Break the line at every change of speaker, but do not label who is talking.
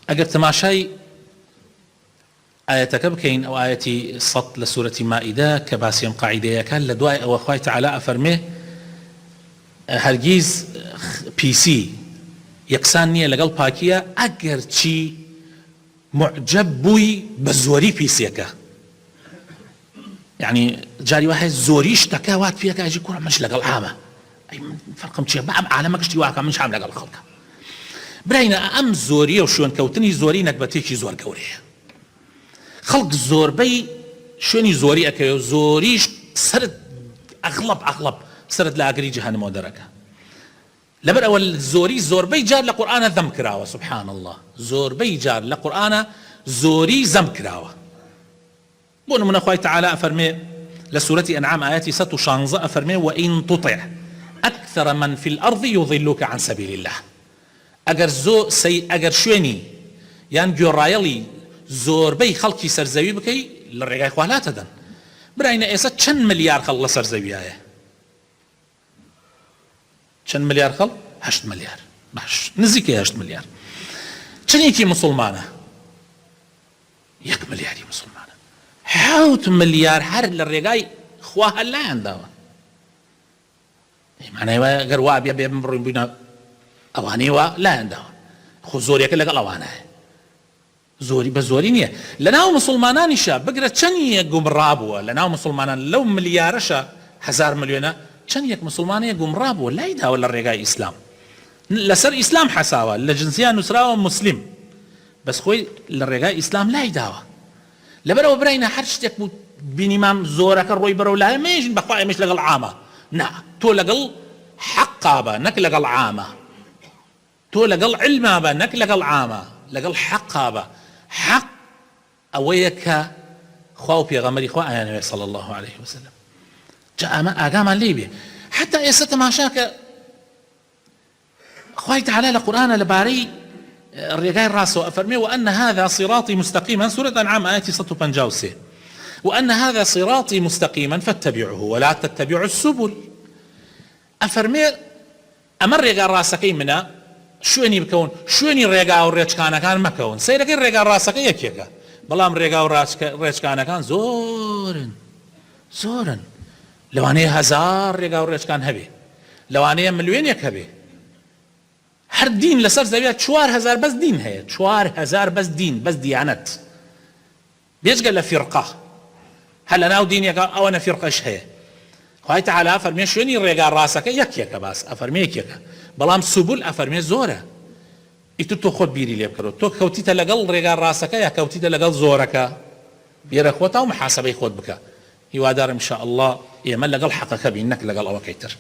اگر تماشای آياتك بكين أو آياتي صط لسورة مائدة كباسيم قاعدة كان لدواء أو أخوة تعالى أفرمه هرگيز بيسي يكسانية لقل باكية أقر چي معجب بوي بزوري بيسيكا يعني جاري واحد زوريش تكاوات فيك أجي كورا مش لقل عامة أي فرقم چي بعم عالمك اشتي واقع مش عام لقل خلقه برينا أم زوري وشون كوتني زوري نكبتيكي زور قوريه خلق زۆربەی شوێنی زۆری ئەەکەوێ و زۆریش سرد ئەغڵب سرد لە ئاگری جەهەنەمەوە دەرەکە لەبەر ئەوە زۆری زۆربەی جار لە قورئانە ذەم کراوە سبحان الله زۆربەی جار لە قورئانە زۆری ذەم کراوە بۆ نمونە خوای تەعالە ئەفەرمێ لە سورەتی ئەنعام ئاەتی 116 ئەفەرمێ وئین تطع ئەکثەر من في الأرض يضلوك عن سبيل الله ئەگەر شوێنی یان گوێڕایەڵی زۆربەی خەڵکی سەرزەوی بکەی لە ڕێگای خوا هاتەدەن براینە ئێستا چەند ملیار خەڵک لە سەرزەویایە چەند ملیار خەڵک 8 ملیار باش نزیکەی 8 ملیار چەندێکی موسڵمانە 1 ملیاری موسڵمانە 7 ملیار هەر لە ڕێگای خوا هەر لایەنداوە معنای وایە گەر وا بێ بڕۆین بووینە ئەوانەی وا لایەنداوە خۆ زۆریەکە لەگەڵ ئەوانایە زۆری بە زۆری نییە لەناو موسڵمانانیشە بگرە چەندیە گومڕابووە لەناو مسلمانان لەو ملیارەشە 1000 ملیۆنە چەندێک مسلمانەیە گومڕابووە لای داوە لە ڕێگای ئیسلام لەسەر ئیسلام حەساوە لە جنسیان نووسراوە مسلم بەس خۆی لە ڕێگای ئیسلام لای داوە لەبەرەوە براینە هەر شتێک بوو بینیمام زۆرەکە ڕۆی بەرەو لایە مێژین بەخوا ئێمەش لەگەڵ عامە نا تۆ لەگەڵ حەقا بە نەک لەگەڵ عامە تۆ لەگەڵ علما بە نەک لەگەڵ عامە لەگەڵ حەقا بە حق ئەوەیە کە خوا و پێغەمبەری خوا ئایانەوێ صلی الله عليه وسلم جا ئەمە ئاگامان لێ بێ حتا ئێستا تەماشاکە خوای تەعالە لە قورئانە لەبارەی ڕێگای ڕاستەوە ئەفەرمێ وأن هذا صراطي مستقيما سورة أنعام آية 153 وأن هذا صراطي مستقيما فاتبعوه ولا تتبعوا السبل ئەفەرمێ ئەمە ڕێگا ڕاستەکەی منە شوێنی بکەون شوێنی ڕێگا و ڕێچکانەکان مەکەون سەیرەکەی ڕێگا ڕاستەکە یەکێکە بەڵام ڕێگا و ڕێچکانەکان زۆرن لەوانەیە 1000 ڕێگا و ڕێچکان هەبێ لەوانەیە ملیۆنێک هەبێ هەر دین لەسەر زەویە 4000 بەس دین هەیە 4000 بەس دین بەس دیانەت بێجگە لە فیرقە هەر لە ناو دینێکە ئەوەنە فیرقەش هەیە خوای تەعالە ئەفەرمێ شوێنی ڕێگا ڕاستەکە یەکێکە باس ئەفەرمێ یەکێکە بەڵام سوبول ئەفەرمێ زۆرە ئیتر تۆ خۆت بیری لێ بکەرەوە تۆ کەوتیتە لەگەڵ ڕێگا ڕاستەکە یا کەوتیتە لەگەڵ زۆرەکە بێرە خۆتەوە محاسەبەی خۆت بکە هیوادارم ئینشاء الله ئێمە لەگەڵ حەقەکە بین نەک لەگەڵ ئەوەکەی تر